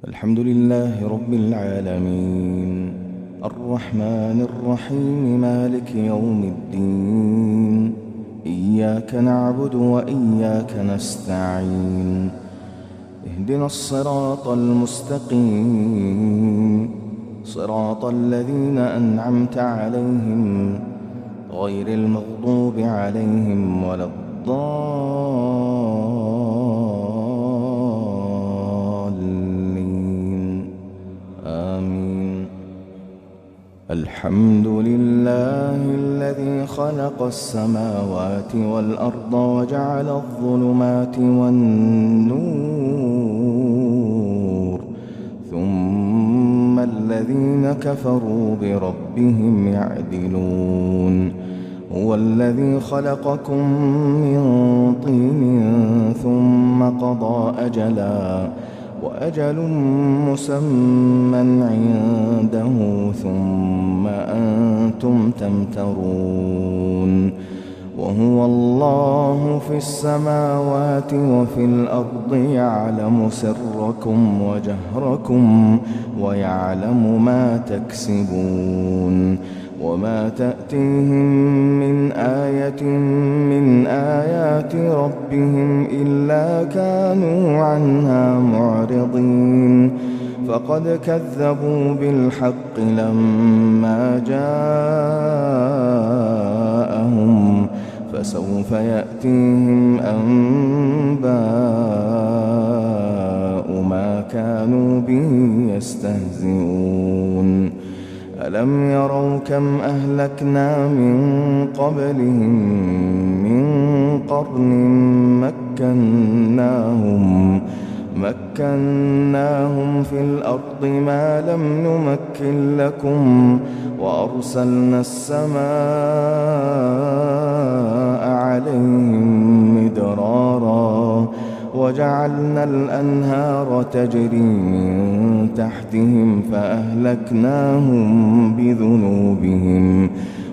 الحمد لله رب العالمين الرحمن الرحيم مالك يوم الدين إياك نعبد وإياك نستعين اهدنا الصراط المستقيم صراط الذين أنعمت عليهم غير المغضوب عليهم ولا الضالين آمين. الحمد لله الذي خلق السماوات والأرض وجعل الظلمات والنور ثم الذين كفروا بربهم يعدلون. هو الذي خلقكم من طين ثم قضى أجلا وأجل مسمى عنده ثم أنتم تمترون. وهو الله في السماوات وفي الأرض يعلم سركم وجهركم ويعلم ما تكسبون. وما تأتيهم من آية من آيات ربهم إلا كانوا عنها معرضين. فقد كذبوا بالحق لما جاءهم فسوف يأتيهم أنباء ما كانوا به يستهزئون. ألم يروا كم أهلكنا من قبلهم من قرن مكناهم في الأرض ما لم نمكن لكم وأرسلنا السماء عليهم مدرارا وجعلنا الأنهار تجري من تحتهم فأهلكناهم بذنوبهم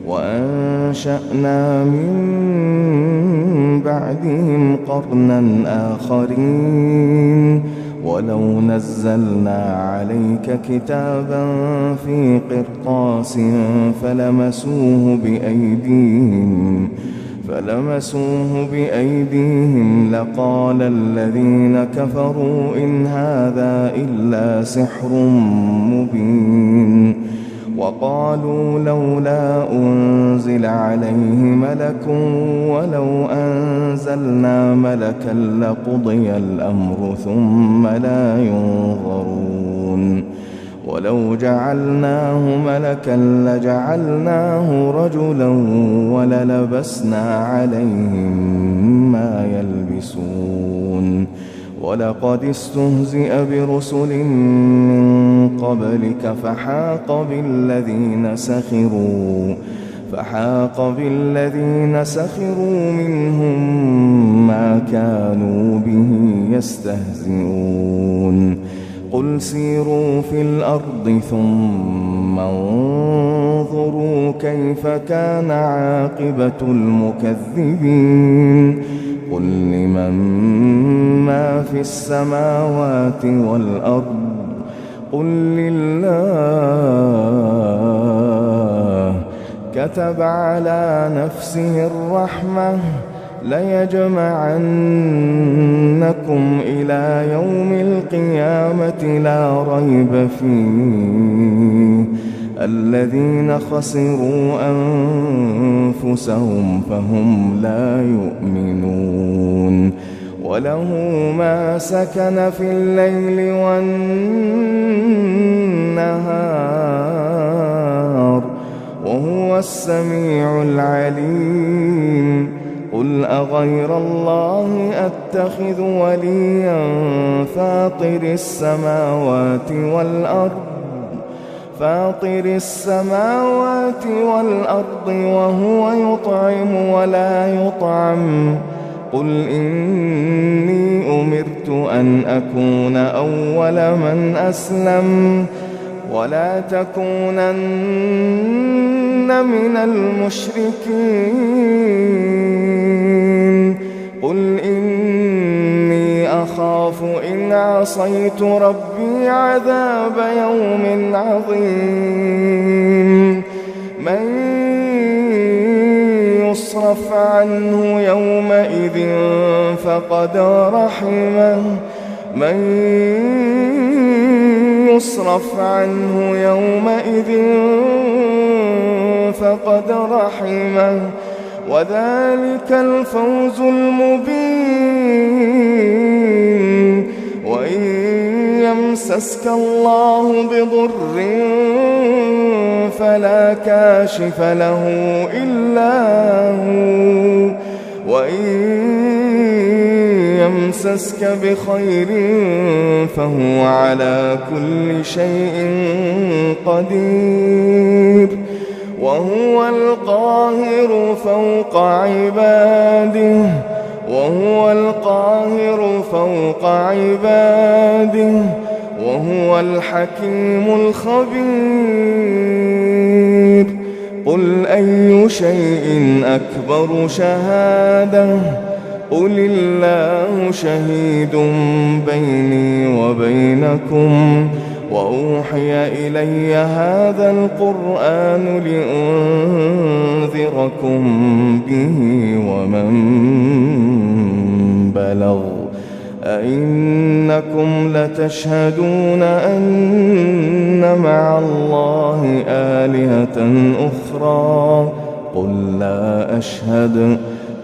وأنشأنا من بعدهم قرنا آخرين. ولو نزلنا عليك كتابا في قرطاس فلمسوه بأيديهم لقال الذين كفروا إن هذا إلا سحر مبين. وقالوا لولا أنزل عليه ملك ولو أنزلنا ملكا لقضي الأمر ثم لا ينظرون. ولو جعلناه ملكا لجعلناه رجلا وللبسنا عليهم ما يلبسون. ولقد استهزئ برسل من قبلك فحاق بالذين سخروا منهم ما كانوا به يستهزئون. قل سيروا في الأرض ثم انظروا كيف كان عاقبة المكذبين. قل لمن ما في السماوات والأرض قل لله كتب على نفسه الرحمة ليجمعنكم إلى يوم القيامة لا ريب فيه الذين خسروا أنفسهم فهم لا يؤمنون. وله ما سكن في الليل والنهار وهو السميع العليم. قل أغير الله أتخذ وليا فاطر السماوات والأرض وهو يطعم ولا يطعم. قل إني أمرت أن أكون أول من أسلم ولا تكونن من المشركين. قل إني أخاف إن عصيت ربي عذاب يوم عظيم من يصرف عنه يومئذ فقد رحمه من يصرف عنه يومئذ فقد رحمه وذلك الفوز المبين وإن يمسسك الله بضر فلا كاشف له إلا هو وإن يمسسك بخير فهو على كل شيء قدير وهو القاهر فوق عباده وهو الحكيم الخبير قل أي شيء أكبر شهادة قل الله شهيد بيني وبينكم وأوحي إلي هذا القرآن لأنذركم به ومن بلغ أئنكم لتشهدون أن مع الله آلهة أخرى قل لا أشهد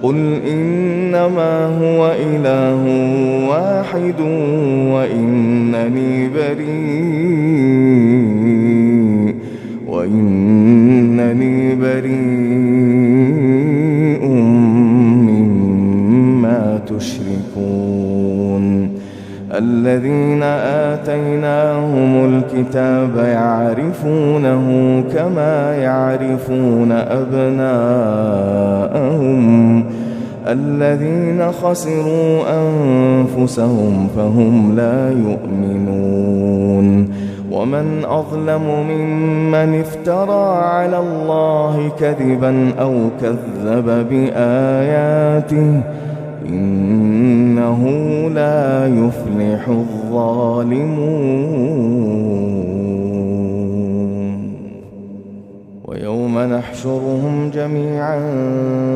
قل إنما هو إله واحد وإنني بريء مما تشركون الذين آتيناهم الكتاب يعرفونه كما يعرفون أبناءهم الذين خسروا أنفسهم فهم لا يؤمنون ومن أظلم ممن افترى على الله كذبا أو كذب بآياته إنه لا يفلح الظالمون ويوم نحشرهم جميعا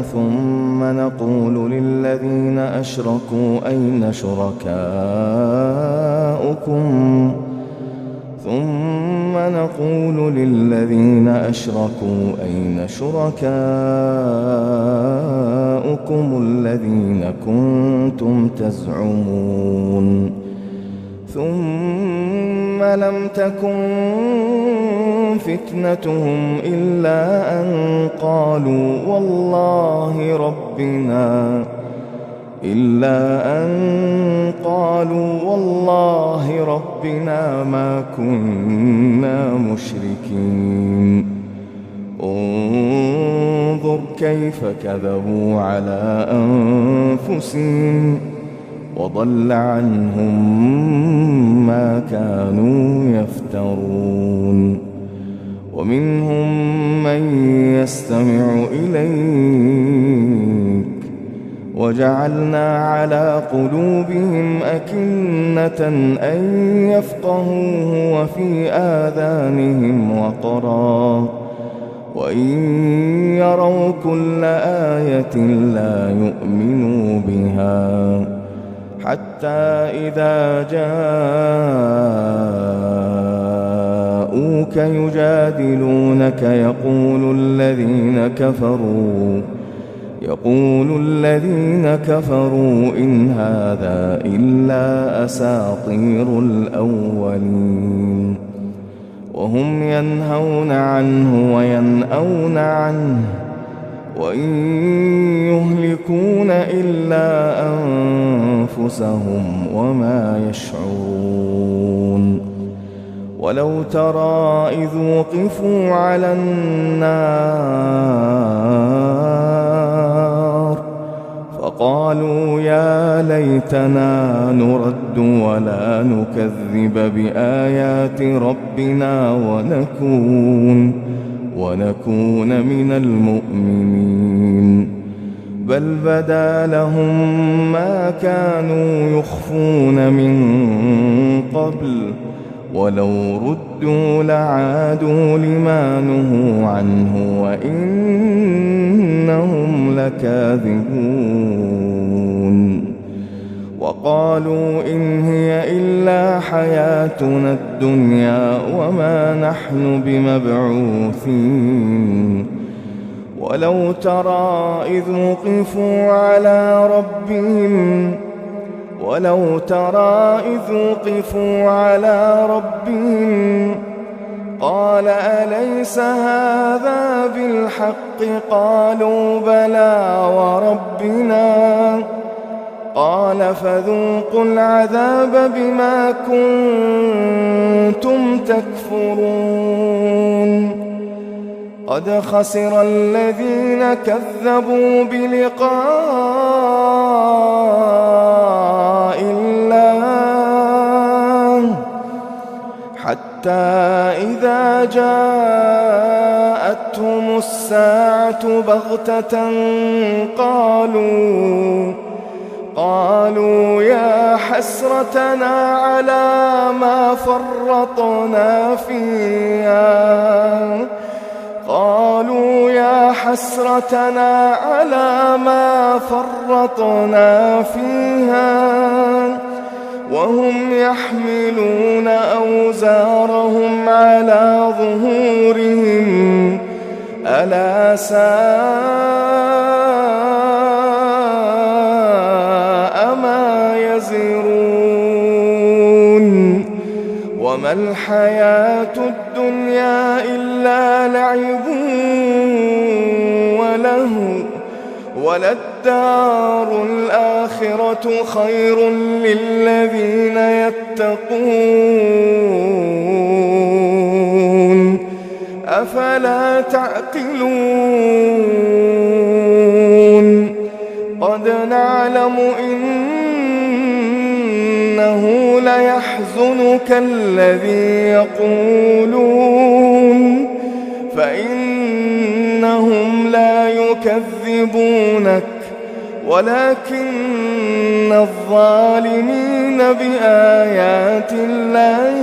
ثم نقول للذين أشركوا أين شركاؤكم الذين كنتم تزعمون ثم لم تكن فتنتهم إلا أن قالوا والله ربنا ما كنا مشركين انظر كيف كذبوا على أنفسهم وضل عنهم ما كانوا يفترون ومنهم من يستمع إليك وجعلنا على قلوبهم أكنة أن يفقهوه وفي آذانهم وقرا وإن يروا كل آية لا يؤمنوا بها حتى إذا جاءوك يجادلونك يقول الذين كفروا إن هذا إلا أساطير الأولين وهم ينهون عنه وينأون عنه وإن يهلكون إلا أنفسهم وما يشعرون ولو ترى إذ وقفوا على النار فقالوا يا ليتنا نرد ولا نكذب بآيات ربنا ونكون من المؤمنين بل بدا لهم ما كانوا يخفون من قبل ولو ردوا لعادوا لما نهوا عنه وإنهم لكاذبون. وقالوا إن هي إلا حياتنا الدنيا وما نحن بمبعوثين. ولو ترى إذ وقفوا على ربهم قال أليس هذا بالحق قالوا بلى وربنا قال فذوقوا العذاب بما كنتم تكفرون. قد خسر الذين كذبوا بلقاء الله حتى إذا جاءتهم الساعة بغتة قالوا يا حسرتنا على ما فرطنا فيها وهم يحملون أوزارهم على ظهورهم ألا ساء ما يزرون. وما الحياة الدنيا إلا لعب ولهو وللدار الآخرة خير للذين يتقون أفلا تعقلون. قد نعلم إنه ليحزنك الذي يقولون فإنهم لا يكذبونك ولكن الظالمين بآيات الله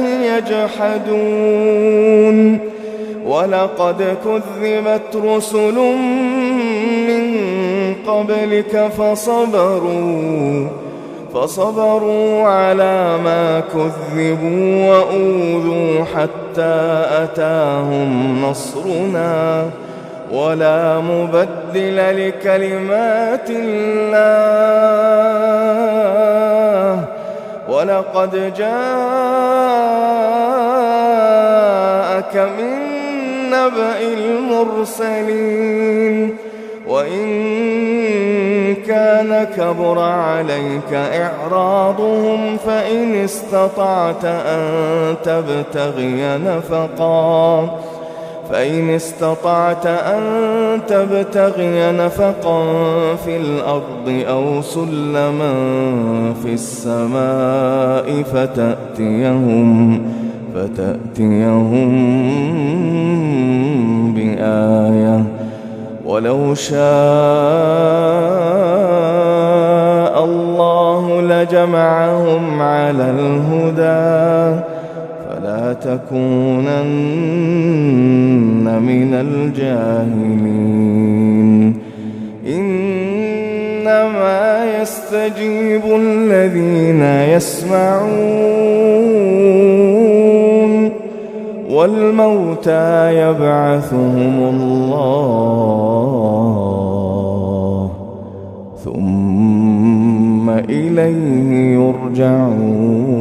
يجحدون. ولقد كذبت رسل من قبلك فصبروا على ما كذبوا وأوذوا حتى أتاهم نصرنا ولا مبدل لكلمات الله. ولقد جاءك من نبأ المرسلين وإن كان كبر عليك إعراضهم فإن استطعت أن تبتغي نفقا في الأرض أو سلما في السماء فتأتيهم بآية ولو شاء الله لجمعهم على الهدى فلا تكونن من الجاهلين. إنما يستجيب الذين يسمعون والموتى يبعثهم الله ثم إليه يرجعون.